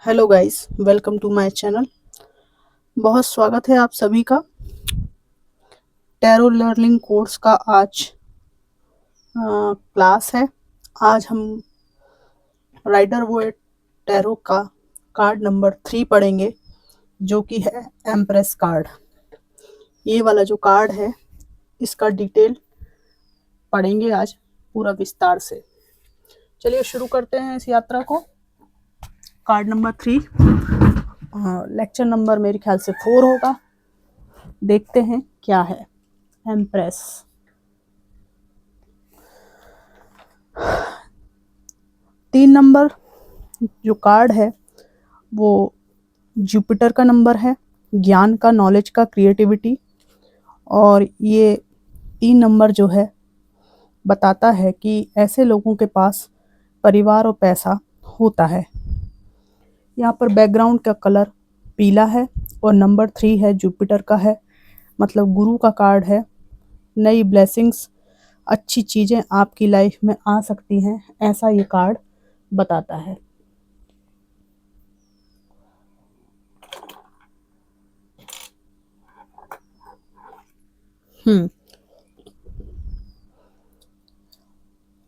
Hello guys, welcome to my channel. बहुत स्वागत है आप सभी का टैरो लर्निंग कोर्स का। आज क्लास है। आज हम राइडर वोएट टैरो का कार्ड नंबर 3 पढ़ेंगे, जो कि है एम्प्रेस कार्ड। ये वाला जो कार्ड है, इसका डिटेल पढ़ेंगे आज पूरा विस्तार से। चलिए शुरू करते हैं इस यात्रा को। कार्ड नंबर 3, लेक्चर नंबर मेरे ख्याल से 4 होगा। देखते हैं क्या है एम्प्रेस। 3 नंबर जो कार्ड है वो जुपिटर का नंबर है, ज्ञान का, नॉलेज का, क्रिएटिविटी। और ये 3 नंबर जो है बताता है कि ऐसे लोगों के पास परिवार और पैसा होता है। यहाँ पर बैकग्राउंड का कलर पीला है और नंबर 3 है, जुपिटर का है, मतलब गुरु का कार्ड है। नई ब्लेसिंग्स, अच्छी चीज़ें आपकी लाइफ में आ सकती हैं, ऐसा ये कार्ड बताता है।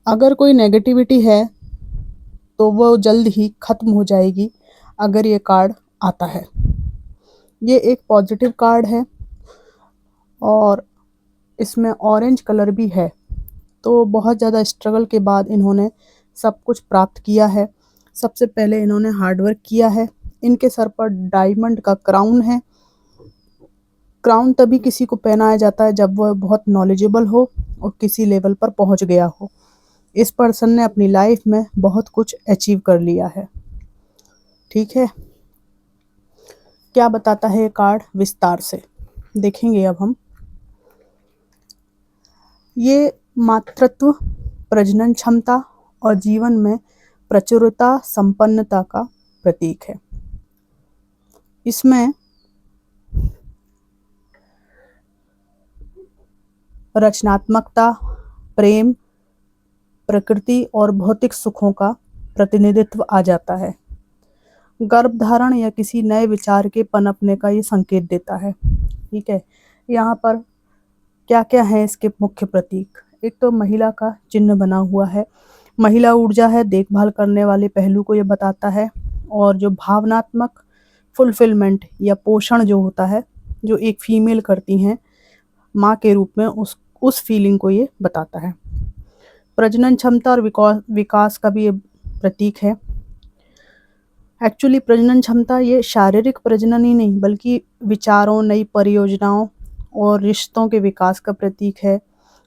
अगर कोई नेगेटिविटी है तो वो जल्द ही ख़त्म हो जाएगी अगर ये कार्ड आता है। ये एक पॉजिटिव कार्ड है और इसमें ऑरेंज कलर भी है। तो बहुत ज़्यादा स्ट्रगल के बाद इन्होंने सब कुछ प्राप्त किया है। सबसे पहले इन्होंने हार्डवर्क किया है। इनके सर पर डायमंड का क्राउन है। क्राउन तभी किसी को पहनाया जाता है जब वह बहुत नॉलेजेबल हो और किसी लेवल पर पहुंच गया हो। इस पर्सन ने अपनी लाइफ में बहुत कुछ अचीव कर लिया है। ठीक है, क्या बताता है ये कार्ड विस्तार से देखेंगे अब हम। ये मातृत्व, प्रजनन क्षमता और जीवन में प्रचुरता, संपन्नता का प्रतीक है। इसमें रचनात्मकता, प्रेम, प्रकृति और भौतिक सुखों का प्रतिनिधित्व आ जाता है। गर्भधारण या किसी नए विचार के पनपने का ये संकेत देता है। ठीक है, यहाँ पर क्या क्या है इसके मुख्य प्रतीक। एक तो महिला का चिन्ह बना हुआ है। महिला ऊर्जा है, देखभाल करने वाले पहलू को ये बताता है। और जो भावनात्मक फुलफिलमेंट या पोषण जो होता है, जो एक फीमेल करती हैं माँ के रूप में, उस फीलिंग को ये बताता है। प्रजनन क्षमता और विकास का भी ये प्रतीक है। एक्चुअली प्रजनन क्षमता ये शारीरिक प्रजनन ही नहीं बल्कि विचारों, नई परियोजनाओं और रिश्तों के विकास का प्रतीक है,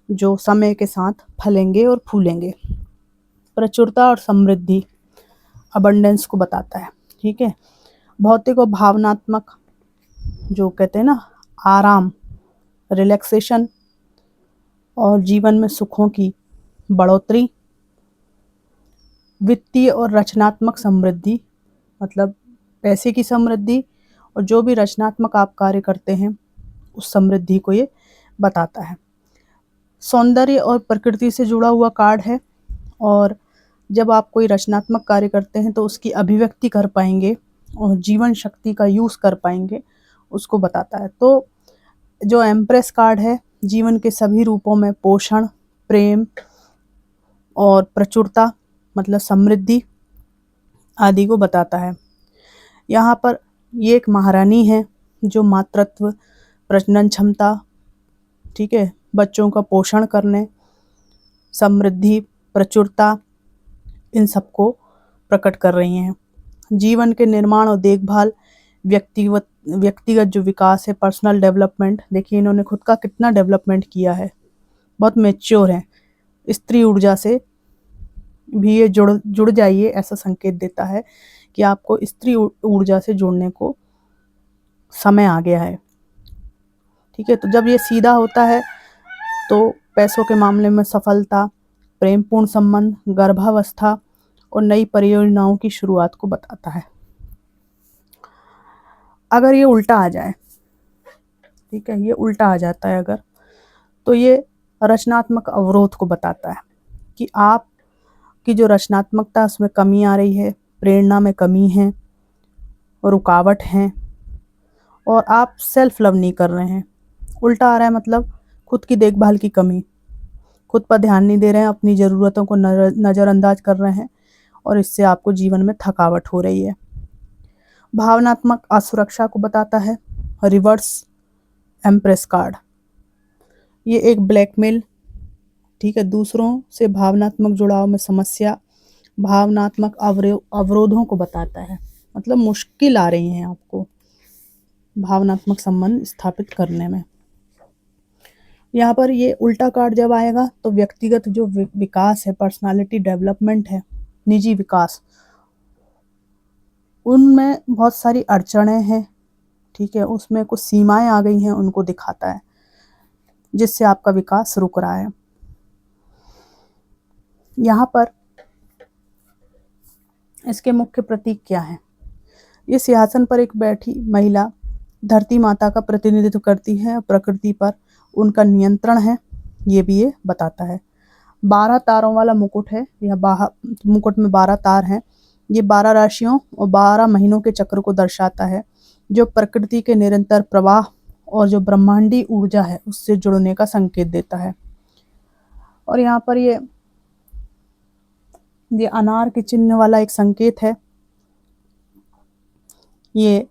जो समय के साथ फलेंगे और फूलेंगे। प्रचुरता और समृद्धि, अबंडेंस को बताता है। ठीक है, भौतिक और भावनात्मक, जो कहते हैं ना, आराम, रिलैक्सेशन और जीवन में सुखों की बढ़ोतरी। वित्तीय और रचनात्मक समृद्धि, मतलब पैसे की समृद्धि, और जो भी रचनात्मक आप कार्य करते हैं उस समृद्धि को ये बताता है। सौंदर्य और प्रकृति से जुड़ा हुआ कार्ड है, और जब आप कोई रचनात्मक कार्य करते हैं तो उसकी अभिव्यक्ति कर पाएंगे और जीवन शक्ति का यूज़ कर पाएंगे, उसको बताता है। तो जो एम्प्रेस कार्ड है, जीवन के सभी रूपों में पोषण, प्रेम और प्रचुरता, मतलब समृद्धि आदि को बताता है। यहाँ पर ये एक महारानी है जो मातृत्व, प्रजनन क्षमता, ठीक है, बच्चों का पोषण करने, समृद्धि, प्रचुरता, इन सबको प्रकट कर रही हैं। जीवन के निर्माण और देखभाल, व्यक्तिगत जो विकास है, पर्सनल डेवलपमेंट। देखिए इन्होंने खुद का कितना डेवलपमेंट किया है, बहुत मैच्योर हैं। स्त्री ऊर्जा से भी ये जुड़ जाइए, ऐसा संकेत देता है कि आपको स्त्री ऊर्जा से जुड़ने को समय आ गया है। ठीक है, तो जब ये सीधा होता है तो पैसों के मामले में सफलता, प्रेमपूर्ण संबंध, गर्भावस्था और नई परियोजनाओं की शुरुआत को बताता है। अगर ये उल्टा आ जाए, ठीक है, ये उल्टा आ जाता है अगर, तो ये रचनात्मक अवरोध को बताता है कि आप की जो रचनात्मकता उसमें कमी आ रही है, प्रेरणा में कमी है, रुकावट हैं और आप सेल्फ लव नहीं कर रहे हैं। उल्टा आ रहा है मतलब खुद की देखभाल की कमी, खुद पर ध्यान नहीं दे रहे हैं, अपनी ज़रूरतों को नज़रअंदाज कर रहे हैं और इससे आपको जीवन में थकावट हो रही है। भावनात्मक असुरक्षा को बताता है रिवर्स एम्प्रेस कार्ड। ये एक ब्लैकमेल, ठीक है, दूसरों से भावनात्मक जुड़ाव में समस्या, भावनात्मक अवरोधों को बताता है। मतलब मुश्किल आ रही हैं आपको भावनात्मक संबंध स्थापित करने में। यहाँ पर ये उल्टा कार्ड जब आएगा तो व्यक्तिगत जो विकास है, पर्सनालिटी डेवलपमेंट है, निजी विकास, उनमें बहुत सारी अड़चनें हैं, ठीक है, उसमें कुछ सीमाएं आ गई हैं, उनको दिखाता है, जिससे आपका विकास रुक रहा है। यहाँ पर इसके मुख्य प्रतीक क्या हैं? ये सिंहासन पर एक बैठी महिला धरती माता का प्रतिनिधित्व करती है, प्रकृति पर उनका नियंत्रण है, ये भी ये बताता है। 12 तारों वाला मुकुट है, यह मुकुट में 12 तार हैं। ये 12 राशियों और 12 महीनों के चक्र को दर्शाता है, जो प्रकृति के निरंतर प्रवाह और जो ब्रह्मांडी ऊर्जा है उससे जुड़ने का संकेत देता है। और यहाँ पर ये अनार के चिन्ह वाला एक संकेत है। ये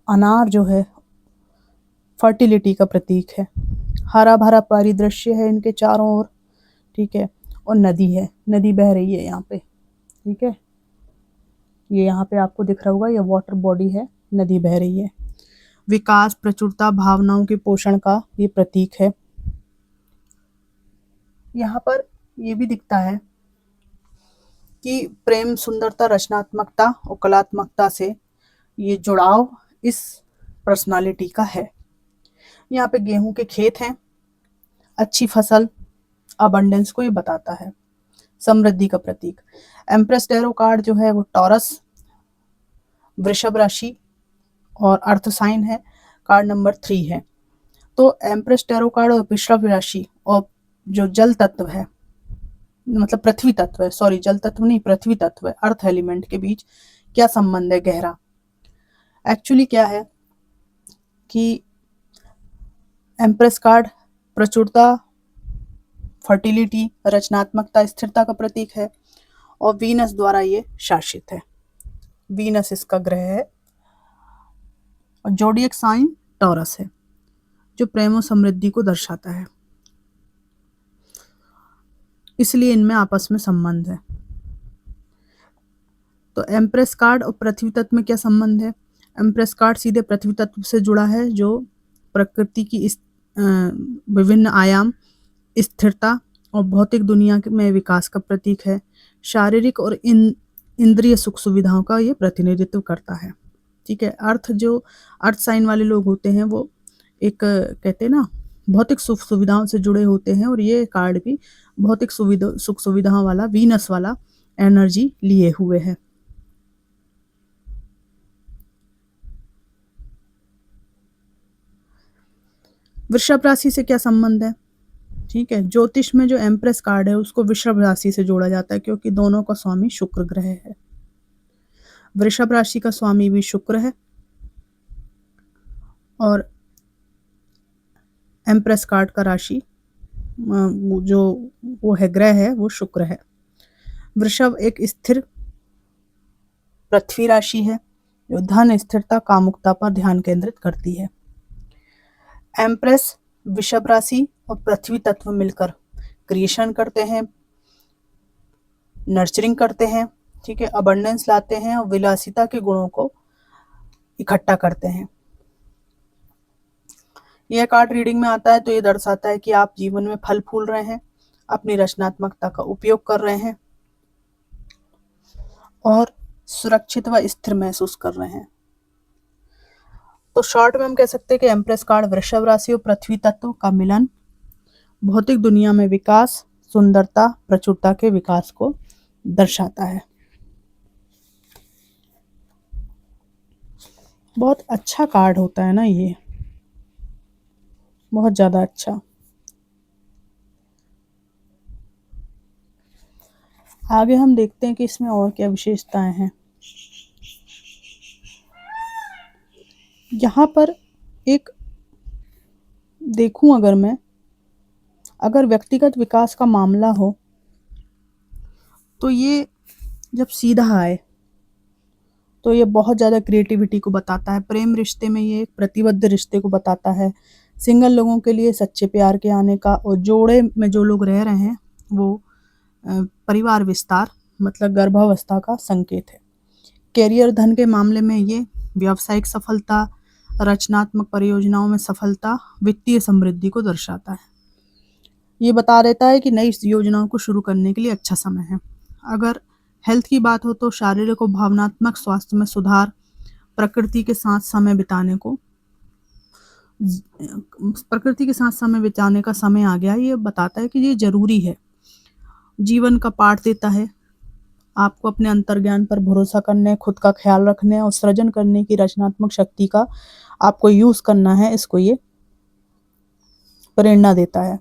अनार जो है फर्टिलिटी का प्रतीक है। हरा भरा परिदृश्य है इनके चारों ओर, ठीक है, और नदी है, नदी बह रही है यहाँ पे, ठीक है, ये यहाँ पे आपको दिख रहा होगा, ये वाटर बॉडी है, नदी बह रही है। विकास, प्रचुरता, भावनाओं के पोषण का ये प्रतीक है। यहाँ पर ये भी दिखता है कि प्रेम, सुंदरता, रचनात्मकता और कलात्मकता से ये जुड़ाव इस पर्सनालिटी का है। यहाँ पे गेहूं के खेत हैं, अच्छी फसल, अबंडेंस को ये बताता है, समृद्धि का प्रतीक। एम्प्रेस टैरो कार्ड जो है वो टॉरस, वृषभ राशि और अर्थ साइन है, कार्ड नंबर 3 है। तो एम्प्रेस टैरो कार्ड और वृषभ राशि और जो जल तत्व है, मतलब पृथ्वी तत्व है, सॉरी जल तत्व नहीं, पृथ्वी तत्व है, अर्थ एलिमेंट के बीच क्या संबंध है गहरा। एक्चुअली क्या है कि एम्प्रेस कार्ड प्रचुरता, फर्टिलिटी, रचनात्मकता, स्थिरता का प्रतीक है और वीनस द्वारा ये शासित है। वीनस इसका ग्रह है और जोडियक साइन टॉरस है, जो प्रेम और समृद्धि को दर्शाता है, इसलिए इनमें आपस में संबंध है। तो एम्प्रेस कार्ड और पृथ्वी तत्व में क्या संबंध है? एम्प्रेस कार्ड सीधे पृथ्वी तत्व से जुड़ा है, जो प्रकृति की इस विभिन्न आयाम, स्थिरता और भौतिक दुनिया में विकास का प्रतीक है। शारीरिक और इंद्रिय सुख सुविधाओं का ये प्रतिनिधित्व करता है, ठीक है। अर्थ साइन वाले लोग होते हैं वो एक कहते हैं ना भौतिक सुख सुविधाओं से जुड़े होते हैं, और ये कार्ड भी भौतिक सुख सुविधाओं वाला वीनस वाला एनर्जी लिए हुए है। वृषभ राशि से क्या संबंध है? ठीक है, ज्योतिष में जो एम्प्रेस कार्ड है उसको वृषभ राशि से जोड़ा जाता है, क्योंकि दोनों का स्वामी शुक्र ग्रह है। वृषभ राशि का स्वामी भी शुक्र है और एम्प्रेस कार्ड का राशि जो वो है ग्रह है वो शुक्र है। वृषभ एक स्थिर पृथ्वी राशि है जो धन, स्थिरता, कामुकता पर ध्यान केंद्रित करती है। एम्प्रेस वृषभ राशि और पृथ्वी तत्व मिलकर क्रिएशन करते हैं, नर्चरिंग करते हैं, ठीक है, अबंडेंस लाते हैं और विलासिता के गुणों को इकट्ठा करते हैं। यह कार्ड रीडिंग में आता है तो ये दर्शाता है कि आप जीवन में फल फूल रहे हैं, अपनी रचनात्मकता का उपयोग कर रहे हैं और सुरक्षित व स्थिर महसूस कर रहे हैं। तो शॉर्ट में हम कह सकते हैं कि एम्प्रेस कार्ड वृषभ राशि और पृथ्वी तत्व का मिलन भौतिक दुनिया में विकास, सुंदरता, प्रचुरता के विकास को दर्शाता है। बहुत अच्छा कार्ड होता है ना ये, बहुत ज़्यादा अच्छा। आगे हम देखते हैं कि इसमें और क्या विशेषताएं हैं। यहाँ पर एक देखूँ अगर मैं, अगर व्यक्तिगत विकास का मामला हो, तो ये जब सीधा आए, तो ये बहुत ज़्यादा क्रिएटिविटी को बताता है। प्रेम रिश्ते में ये एक प्रतिबद्ध रिश्ते को बताता है। सिंगल लोगों के लिए सच्चे प्यार के आने का, और जोड़े में जो लोग रह रहे हैं वो परिवार विस्तार मतलब गर्भावस्था का संकेत है। करियर धन के मामले में ये व्यावसायिक सफलता, रचनात्मक परियोजनाओं में सफलता, वित्तीय समृद्धि को दर्शाता है। ये बता देता है कि नई योजनाओं को शुरू करने के लिए अच्छा समय है। अगर हेल्थ की बात हो तो शारीरिक और भावनात्मक स्वास्थ्य में सुधार, प्रकृति के साथ समय बिताने को प्रकृति के साथ समय बिताने का समय आ गया। ये बताता है कि ये ज़रूरी है। जीवन का पाठ देता है। आपको अपने अंतर्ज्ञान पर भरोसा करने, खुद का ख्याल रखने और सृजन करने की रचनात्मक शक्ति का आपको यूज़ करना है, इसको ये प्रेरणा देता है।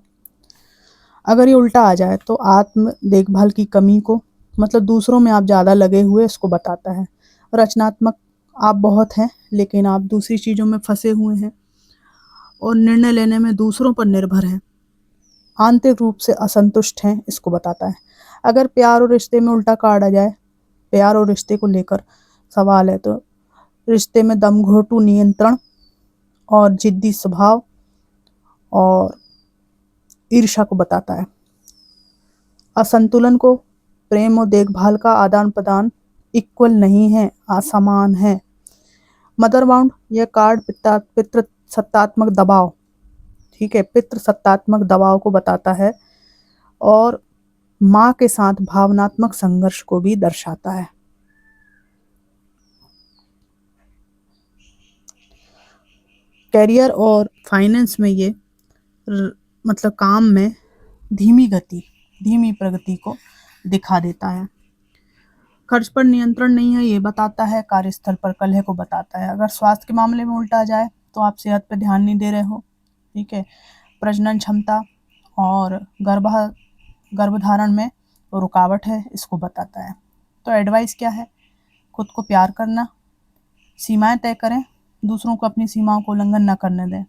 अगर ये उल्टा आ जाए तो आत्म देखभाल की कमी को मतलब दूसरों में आप ज़्यादा लगे हुए इसको बताता है। रचनात्मक आप बहुत हैं, लेकिन आप दूसरी चीज़ों में फँसे हुए हैं और निर्णय लेने में दूसरों पर निर्भर हैं। आंतरिक रूप से असंतुष्ट हैं, इसको बताता है। अगर प्यार और रिश्ते में उल्टा कार्ड आ जाए, प्यार और रिश्ते को लेकर सवाल है, तो रिश्ते में दमघोटू नियंत्रण और जिद्दी स्वभाव और ईर्ष्या को बताता है। असंतुलन को प्रेम और देखभाल का आदान प्रदान इक्वल नहीं है, असमान है। मदर बाउंड यह कार्ड पितृ सत्तात्मक दबाव, ठीक है, पितृ सत्तात्मक दबाव को बताता है और माँ के साथ भावनात्मक संघर्ष को भी दर्शाता है। करियर और फाइनेंस में ये मतलब काम में धीमी प्रगति को दिखा देता है। खर्च पर नियंत्रण नहीं है, ये बताता है। कार्यस्थल पर कलह को बताता है। अगर स्वास्थ्य के मामले में उल्टा जाए तो आप सेहत पर ध्यान नहीं दे रहे हो, ठीक है। प्रजनन क्षमता और गर्भधारण में रुकावट है, इसको बताता है। तो एडवाइस क्या है? खुद को प्यार करना, सीमाएं तय करें, दूसरों को अपनी सीमाओं को उल्लंघन न करने दें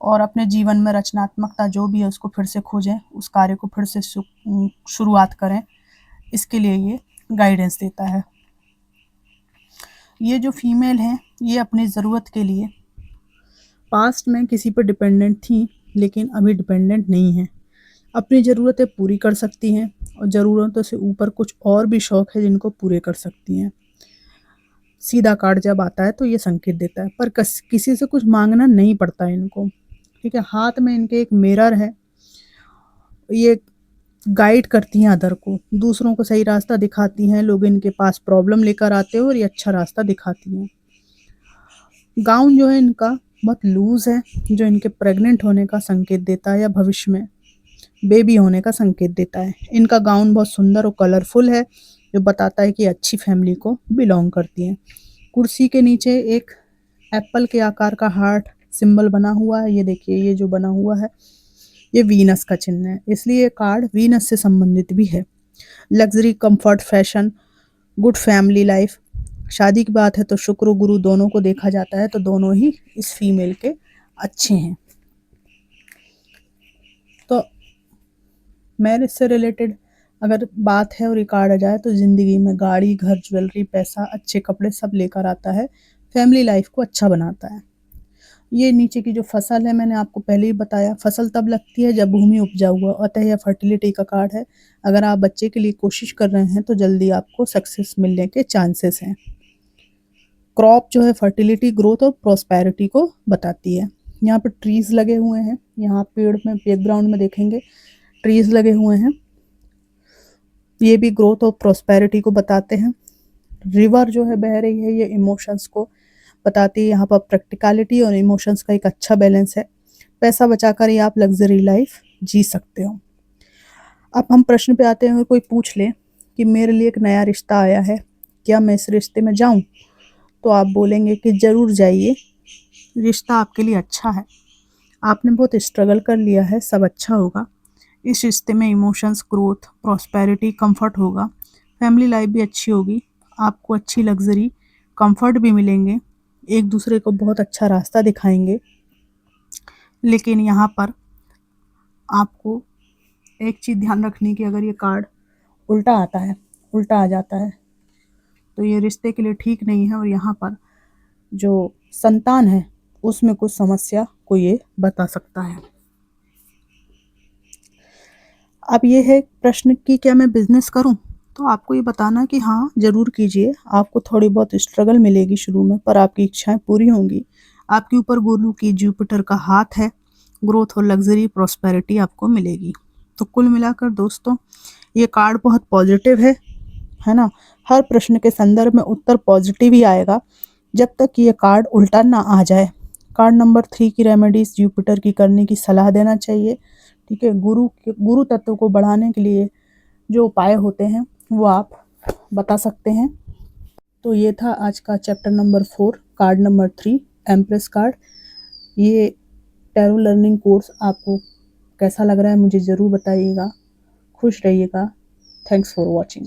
और अपने जीवन में रचनात्मकता जो भी है उसको फिर से खोजें, उस कार्य को फिर से शुरुआत करें। इसके लिए ये गाइडेंस देता है। ये जो फीमेल हैं, ये अपनी ज़रूरत के लिए पास्ट में किसी पर डिपेंडेंट थी, लेकिन अभी डिपेंडेंट नहीं हैं। अपनी ज़रूरतें पूरी कर सकती हैं और ज़रूरतों से ऊपर कुछ और भी शौक़ है जिनको पूरे कर सकती हैं। सीधा कार्ड जब आता है तो ये संकेत देता है, पर किसी से कुछ मांगना नहीं पड़ता है इनको, ठीक है। हाथ में इनके एक मिरर है, ये गाइड करती हैं अदर को, दूसरों को सही रास्ता दिखाती हैं। लोग इनके पास प्रॉब्लम लेकर आते हैं और ये अच्छा रास्ता दिखाती हैं। गाउन जो है इनका बहुत लूज़ है, जो इनके प्रेग्नेंट होने का संकेत देता है या भविष्य में बेबी होने का संकेत देता है। इनका गाउन बहुत सुंदर और कलरफुल है, जो बताता है कि अच्छी फैमिली को बिलोंग करती हैं। कुर्सी के नीचे एक एप्पल के आकार का हार्ट सिंबल बना हुआ है। ये देखिए, ये जो बना हुआ है ये वीनस का चिन्ह है, इसलिए ये कार्ड वीनस से संबंधित भी है। Luxury, comfort, fashion, good family life. शादी की बात है तो शुक्र गुरु दोनों को देखा जाता है, तो दोनों ही इस फीमेल के अच्छे हैं। तो मैरिज से रिलेटेड अगर बात है और ये कार्ड आ जाए तो ज़िंदगी में गाड़ी, घर, ज्वेलरी, पैसा, अच्छे कपड़े सब लेकर आता है। फैमिली लाइफ को अच्छा बनाता है। ये नीचे की जो फसल है, मैंने आपको पहले ही बताया, फसल तब लगती है जब भूमि उपजाऊ हो, अतः यह फर्टिलिटी का कार्ड है। अगर आप बच्चे के लिए कोशिश कर रहे हैं तो जल्दी आपको सक्सेस मिलने के चांसेस हैं। क्रॉप जो है फर्टिलिटी, ग्रोथ और प्रॉस्पेरिटी को बताती है। यहाँ पर ट्रीज़ लगे हुए हैं, यहाँ पेड़ में बैकग्राउंड में देखेंगे ट्रीज़ लगे हुए हैं, ये भी ग्रोथ और प्रॉस्पेरिटी को बताते हैं। रिवर जो है बह रही है, ये इमोशंस को बताती है। यहाँ पर प्रैक्टिकलिटी और इमोशंस का एक अच्छा बैलेंस है। पैसा बचाकर ही आप लग्जरी लाइफ जी सकते हो। अब हम प्रश्न पे आते हैं। अगर कोई पूछ ले कि मेरे लिए एक नया रिश्ता आया है, क्या मैं इस रिश्ते में जाऊं? तो आप बोलेंगे कि ज़रूर जाइए, रिश्ता आपके लिए अच्छा है, आपने बहुत स्ट्रगल कर लिया है, सब अच्छा होगा। इस रिश्ते में इमोशंस, ग्रोथ, प्रॉस्पेरिटी, कंफर्ट होगा, फैमिली लाइफ भी अच्छी होगी, आपको अच्छी लग्जरी, कंफर्ट भी मिलेंगे। एक दूसरे को बहुत अच्छा रास्ता दिखाएंगे। लेकिन यहाँ पर आपको एक चीज़ ध्यान रखनी कि अगर ये कार्ड उल्टा आता है, उल्टा आ जाता है, तो ये रिश्ते के लिए ठीक नहीं है और यहाँ पर जो संतान है उसमें कुछ समस्या को ये बता सकता है। अब ये है प्रश्न कि क्या मैं बिज़नेस करूं? तो आपको ये बताना कि हाँ, ज़रूर कीजिए। आपको थोड़ी बहुत स्ट्रगल मिलेगी शुरू में, पर आपकी इच्छाएं पूरी होंगी। आपके ऊपर गुरु की जुपिटर का हाथ है। ग्रोथ और लग्जरी प्रॉस्पेरिटी आपको मिलेगी। तो कुल मिलाकर दोस्तों, ये कार्ड बहुत पॉजिटिव है ना? हर प्रश्न के संदर्भ में उत्तर पॉजिटिव ही आएगा जब तक ये कार्ड उल्टा ना आ जाए। कार्ड नंबर 3 की रेमेडीज जुपिटर की करने की सलाह देना चाहिए। ठीक है, गुरु तत्व को बढ़ाने के लिए जो उपाय होते हैं वो आप बता सकते हैं। तो ये था आज का chapter number 4, card number 3, empress card. ये टैरो लर्निंग कोर्स आपको कैसा लग रहा है मुझे ज़रूर बताइएगा। खुश रहिएगा। Thanks for watching.